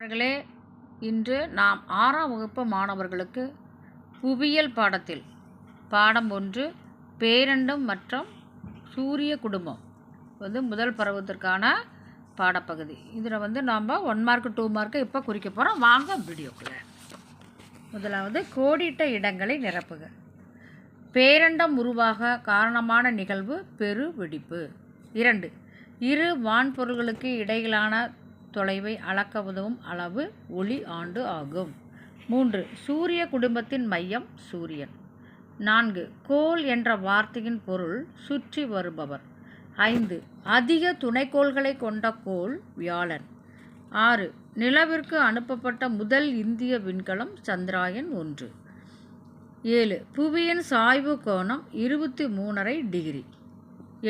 அவர்களே, இன்று நாம் 6ஆம் வகுப்பு மாணவர்களுக்கு புவியியல் பாடத்தில் பாடம் 1 பேரண்டம் மற்றும் சூரிய குடும்பம் முதல் பருவத்திற்கான பாடப்பகுதி. இதில் நாம் 1 மார்க் 2 மார்க்கு இப்போ குறிக்க போகிறோம். வாங்க வீடியோக்குள்ள. முதலாவது கோடிட்ட இடங்களை நிரப்புக. பேரண்டம் உருவாக காரணமான நிகழ்வு பெரு வெடிப்பு. 2 இரு வான்பொருள்களுக்கு இடையிலான தொலைவை அளக்க உதவும் அளவு ஒளி ஆண்டு ஆகும். 3 சூரிய குடும்பத்தின் மையம் சூரியன். 4 கோள் என்ற வார்த்தையின் பொருள் சுற்றி வருபவர். 5 அதிக துணைக்கோள்களை கொண்ட கோள் வியாழன். 6 நிலவிற்கு அனுப்பப்பட்ட முதல் இந்திய விண்கலம் சந்திராயன் 1. 7 புவியின் சாய்வு கோணம் 23½ டிகிரி.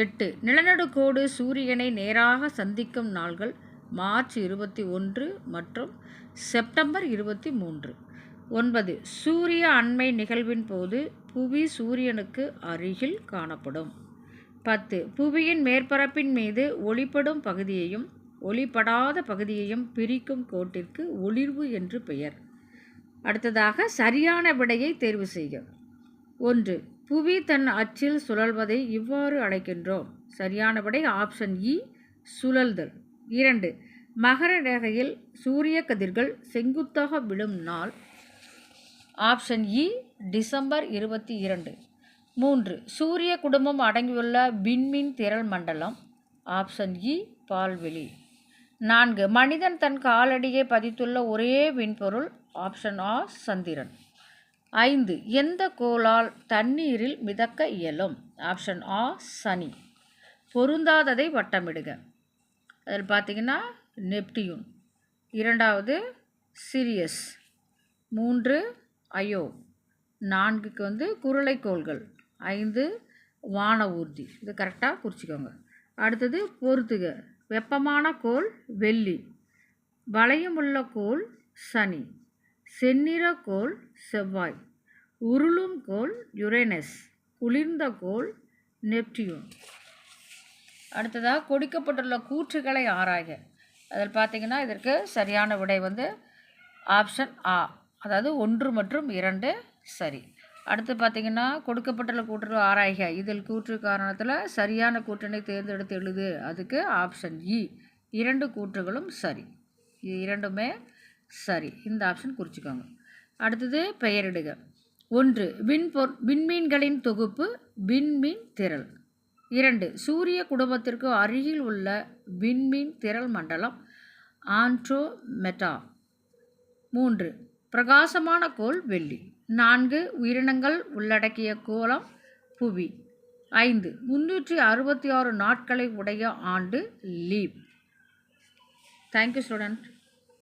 8 நிலநடுக்கோடு சூரியனை நேராக சந்திக்கும் நாள்கள் மார்ச் 21 மற்றும் செப்டம்பர் 23. 9 சூரிய அண்மை நிகழ்வின் போது புவி சூரியனுக்கு அருகில் காணப்படும். 10 புவியின் மேற்பரப்பின் மீது ஒளிப்படும் பகுதியையும் ஒளிப்படாத பகுதியையும் பிரிக்கும் கோட்டிற்கு ஒளிர்வு என்று பெயர். அடுத்ததாக சரியான விடையை தேர்வு செய்க. 1 புவி தன் அச்சில் சுழல்வதை இவ்வாறு அழைக்கின்றோம். சரியான விடை ஆப்ஷன் இ சுழல்தல். 2 மகர ரேகையில் சூரிய கதிர்கள் செங்குத்தாக விழும் நாள். ஆப்ஷன் இ டிசம்பர் 22. 3 சூரிய குடும்பம் அடங்கியுள்ள விண்மீன் திரள் மண்டலம். ஆப்ஷன் இ பால்வெளி. 4 மனிதன் தன் காலடியை பதித்துள்ள ஒரே விண்பொருள். ஆப்ஷன் ஆ சந்திரன். 5 எந்த கோளால் தண்ணீரில் மிதக்க இயலும். ஆப்ஷன் ஆ சனி. பொருந்தாததை வட்டமிடுக. அதில் பார்த்தீங்கன்னா நெப்டியூன். 2வது சிரியஸ். 3 அயோ. 4க்கு குருளைக்கோள்கள். 5 வான ஊர்தி. இது கரெக்டாக குறிச்சிக்கோங்க. அடுத்தது பொறுத்துக. வெப்பமான கோள் வெள்ளி. வளையமுள்ள கோள் சனி. செந்நிற கோள் செவ்வாய். உருளும் கோள் யுரேனஸ். குளிர்ந்த கோள் நெப்டியூன். அடுத்ததாக கொடுக்கப்பட்டுள்ள கூற்றுகளை ஆராய்க. அதில் பார்த்தீங்கன்னா இதற்கு சரியான விடை ஆப்ஷன் ஆ, அதாவது 1 மற்றும் 2 சரி. அடுத்து பார்த்தீங்கன்னா கொடுக்கப்பட்டுள்ள கூற்றுகள் ஆராய்க. இதில் கூற்று காரணத்தில் சரியான கூற்றினை தேர்ந்தெடுத்து எழுது. அதுக்கு ஆப்ஷன் இ 2 கூற்றுகளும் சரி. இது 2மே சரி. இந்த ஆப்ஷன் குறிச்சிக்கோங்க. அடுத்தது பெயரிடுக. 1 விண்மீன்களின் தொகுப்பு விண்மீன் திரள். 2 சூரிய குடும்பத்திற்கு அருகில் உள்ள விண்மீன் திரள் மண்டலம் ஆண்ட்ரோமெடா. 3 பிரகாசமான கோள் வெள்ளி. 4 உயிரினங்கள் உள்ளடக்கிய கோளம் புவி. 5 366 நாட்களை உடைய ஆண்டு லீப். Thank you student.